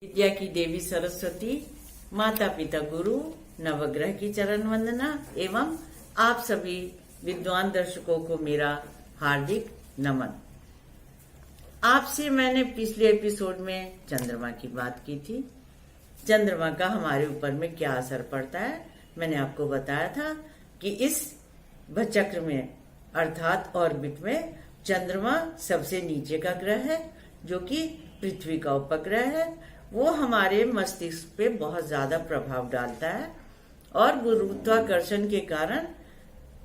विद्या की देवी सरस्वती, माता पिता गुरु, नवग्रह की चरण वंदना एवं आप सभी विद्वान दर्शकों को मेरा हार्दिक नमन। आपसे मैंने पिछले एपिसोड में चंद्रमा की बात की थी। चंद्रमा का हमारे ऊपर में क्या असर पड़ता है मैंने आपको बताया था कि इस भचक्र में अर्थात ऑर्बिट में चंद्रमा सबसे नीचे का ग्रह है, जो कि पृथ्वी का उपग्रह है। वो हमारे मस्तिष्क पे बहुत ज्यादा प्रभाव डालता है और गुरुत्वाकर्षण के कारण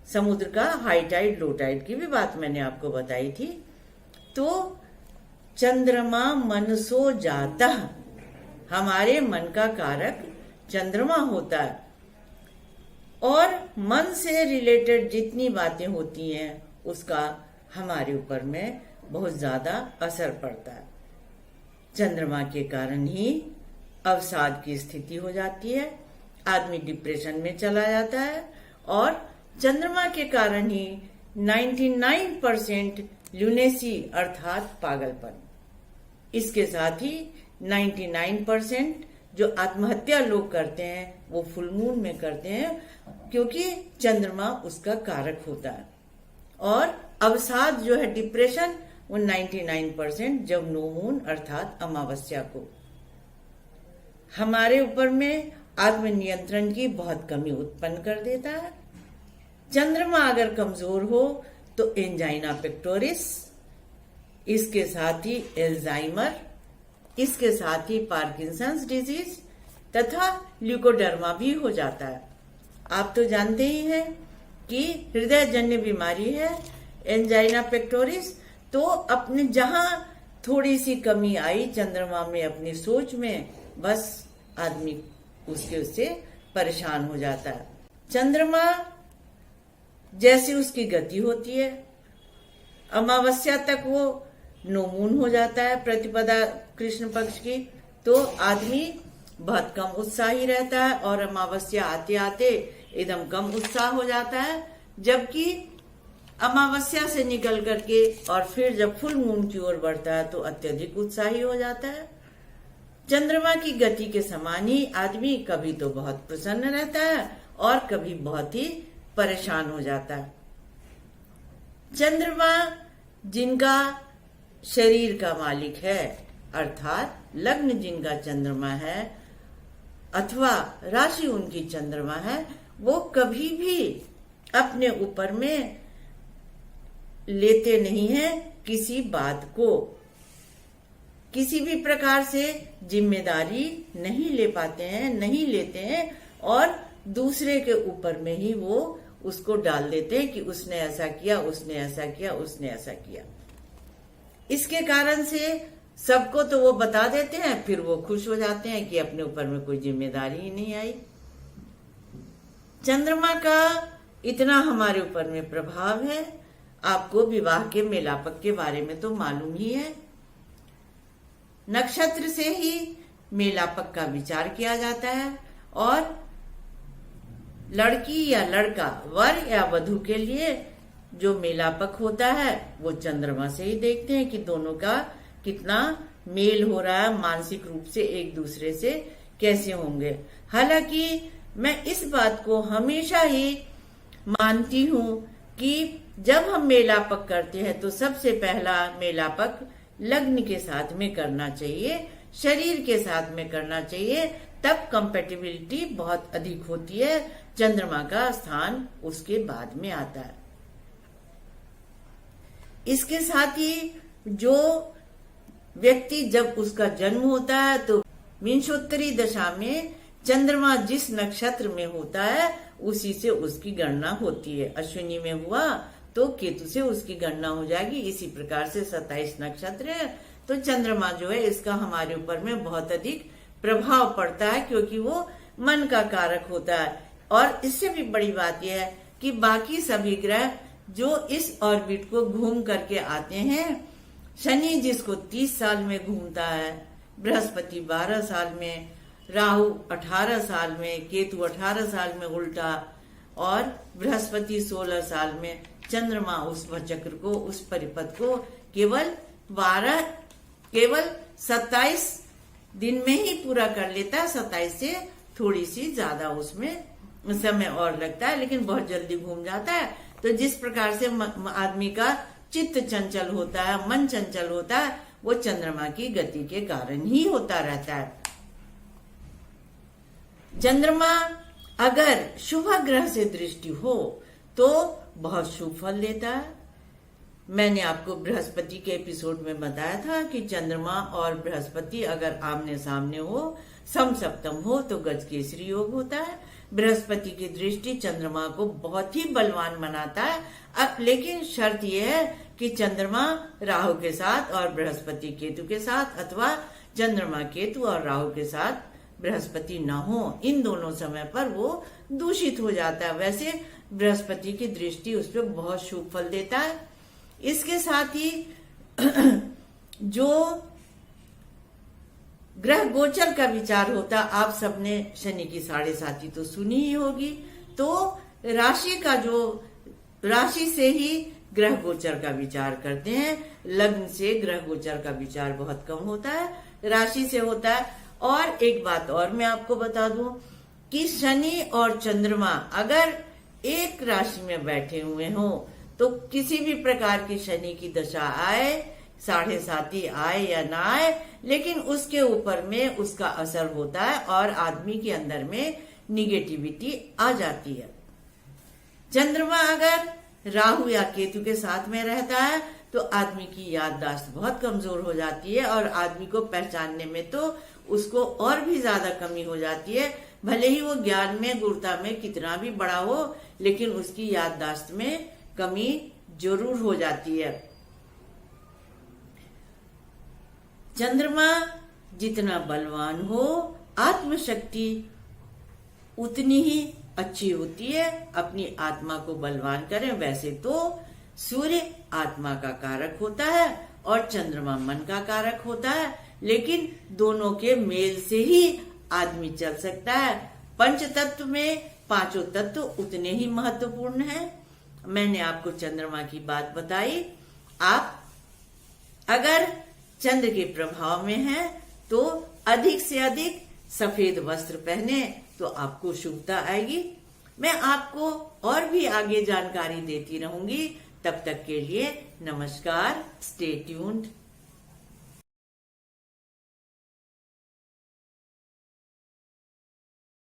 समुद्र का हाई टाइड लो टाइड की भी बात मैंने आपको बताई थी। तो चंद्रमा मनसो जाता, हमारे मन का कारक चंद्रमा होता है और मन से रिलेटेड जितनी बातें होती हैं उसका हमारे ऊपर में बहुत ज्यादा असर पड़ता है। चंद्रमा के कारण ही अवसाद की स्थिति हो जाती है, आदमी डिप्रेशन में चला जाता है और चंद्रमा के कारण ही 99% ल्यूनेसी अर्थात पागलपन, इसके साथ ही 99% जो आत्महत्या लोग करते हैं वो फुल मून में करते हैं, क्योंकि चंद्रमा उसका कारक होता है। और अवसाद जो है डिप्रेशन वो 99% जब नो मून अर्थात अमावस्या को। हमारे ऊपर में आत्मनियंत्रण की बहुत कमी उत्पन्न कर देता है। चंद्रमा अगर कमजोर हो तो एंजाइना पेक्टोरिस, इसके साथ ही एल्जाइमर, इसके साथ ही पार्किंसंस डिजीज तथा ल्यूकोडर्मा भी हो जाता है। आप तो जानते ही हैं कि हृदय जन्य बीमारी है एंजाइना पेक्टोरिस। तो अपने जहां थोड़ी सी कमी आई चंद्रमा में अपनी सोच में, बस आदमी उससे परेशान हो जाता है। चंद्रमा जैसी उसकी गति होती है, अमावस्या तक वो नो मून हो जाता है प्रतिपदा कृष्ण पक्ष की, तो आदमी बहुत कम उत्साही रहता है और अमावस्या आते आते एकदम कम उत्साह हो जाता है। जबकि अमावस्या से निकल करके और फिर जब फुल मून की ओर बढ़ता है तो अत्यधिक उत्साही हो जाता है। चंद्रमा की गति के समान ही आदमी कभी तो बहुत प्रसन्न रहता है और कभी बहुत ही परेशान हो जाता है। चंद्रमा जिनका शरीर का मालिक है अर्थात लग्न जिनका चंद्रमा है अथवा राशि उनकी चंद्रमा है, वो कभी भी अपने ऊपर में लेते नहीं है किसी बात को, किसी भी प्रकार से जिम्मेदारी नहीं ले पाते हैं, नहीं लेते हैं और दूसरे के ऊपर में ही वो उसको डाल देते हैं कि उसने ऐसा किया, उसने ऐसा किया, उसने ऐसा किया। इसके कारण से सबको तो वो बता देते हैं, फिर वो खुश हो जाते हैं कि अपने ऊपर में कोई जिम्मेदारी ही नहीं आई। चंद्रमा का इतना हमारे ऊपर में प्रभाव है। आपको विवाह के मेलापक के बारे में तो मालूम ही है। नक्षत्र से ही मेलापक का विचार किया जाता है और लड़की या लड़का, वर या वधू के लिए जो मेलापक होता है वो चंद्रमा से ही देखते हैं कि दोनों का कितना मेल हो रहा है, मानसिक रूप से एक दूसरे से कैसे होंगे। हालांकि मैं इस बात को हमेशा ही मानती हूं कि जब हम मेलापक करते हैं तो सबसे पहला मेलापक लग्न के साथ में करना चाहिए, शरीर के साथ में करना चाहिए, तब कंपैटिबिलिटी बहुत अधिक होती है। चंद्रमा का स्थान उसके बाद में आता है। इसके साथ ही जो व्यक्ति जब उसका जन्म होता है तो विंशोत्तरी दशा में चंद्रमा जिस नक्षत्र में होता है उसी से उसकी गणना होती है। अश्विनी में हुआ तो केतु से उसकी गणना हो जाएगी। इसी प्रकार से 27 नक्षत्र है तो चंद्रमा जो है इसका हमारे ऊपर में बहुत अधिक प्रभाव पड़ता है, क्योंकि वो मन का कारक होता है। और इससे भी बड़ी बात यह है कि बाकी सभी ग्रह जो इस ऑर्बिट को घूम करके आते हैं, शनि जिसको 30 साल में घूमता है, बृहस्पति 12 साल में, राहु 18 साल में, केतु 18 साल में उल्टा और बृहस्पति 16 साल में, चंद्रमा उस चक्र को, उस परिपथ को केवल 27 दिन में ही पूरा कर लेता है। 27 से थोड़ी सी ज्यादा उसमें समय और लगता है, लेकिन बहुत जल्दी घूम जाता है। तो जिस प्रकार से आदमी का चित्त चंचल होता है, मन चंचल होता है, वो चंद्रमा की गति के कारण ही होता रहता है। चंद्रमा अगर शुभ ग्रह से दृष्टि हो तो बहुत शुभ फल देता है। मैंने आपको बृहस्पति के एपिसोड में बताया था कि चंद्रमा और बृहस्पति अगर आमने सामने हो, समसप्तम हो, तो गज केसरी योग होता है। बृहस्पति की दृष्टि चंद्रमा को बहुत ही बलवान बनाता है। अब लेकिन शर्त यह है कि चंद्रमा राहु के साथ और बृहस्पति केतु के साथ, अथवा चंद्रमा केतु और राहु के साथ बृहस्पति न हो। इन दोनों समय पर वो दूषित हो जाता है। वैसे बृहस्पति की दृष्टि उस पर बहुत शुभ फल देता है। इसके साथ ही जो ग्रह गोचर का विचार होता, आप सबने शनि की 7.5 तो सुनी ही होगी। तो राशि से ही ग्रह गोचर का विचार करते हैं। लग्न से ग्रह गोचर का विचार बहुत कम होता है, राशि से होता है। और एक बात और मैं आपको बता दूं कि शनि और चंद्रमा अगर एक राशि में बैठे हुए हों तो किसी भी प्रकार की शनि की दशा आए, 7.5 आए या ना आए, लेकिन उसके ऊपर में उसका असर होता है और आदमी के अंदर में निगेटिविटी आ जाती है। चंद्रमा अगर राहु या केतु के साथ में रहता है तो आदमी की याददाश्त बहुत कमजोर हो जाती है और आदमी को पहचानने में तो उसको और भी ज्यादा कमी हो जाती है। भले ही वो ज्ञान में, गुरुता में कितना भी बड़ा हो, लेकिन उसकी याददाश्त में कमी जरूर हो जाती है। चंद्रमा जितना बलवान हो, आत्मशक्ति उतनी ही अच्छी होती है। अपनी आत्मा को बलवान करें। वैसे तो सूर्य आत्मा का कारक होता है और चंद्रमा मन का कारक होता है, लेकिन दोनों के मेल से ही आदमी चल सकता है। पंच तत्व में पांचों तत्व उतने ही महत्वपूर्ण हैं। मैंने आपको चंद्रमा की बात बताई। आप अगर चंद्र के प्रभाव में हैं तो अधिक से अधिक सफेद वस्त्र पहने तो आपको शुभता आएगी। मैं आपको और भी आगे जानकारी देती रहूंगी। तब तक के लिए नमस्कार। Stay tuned.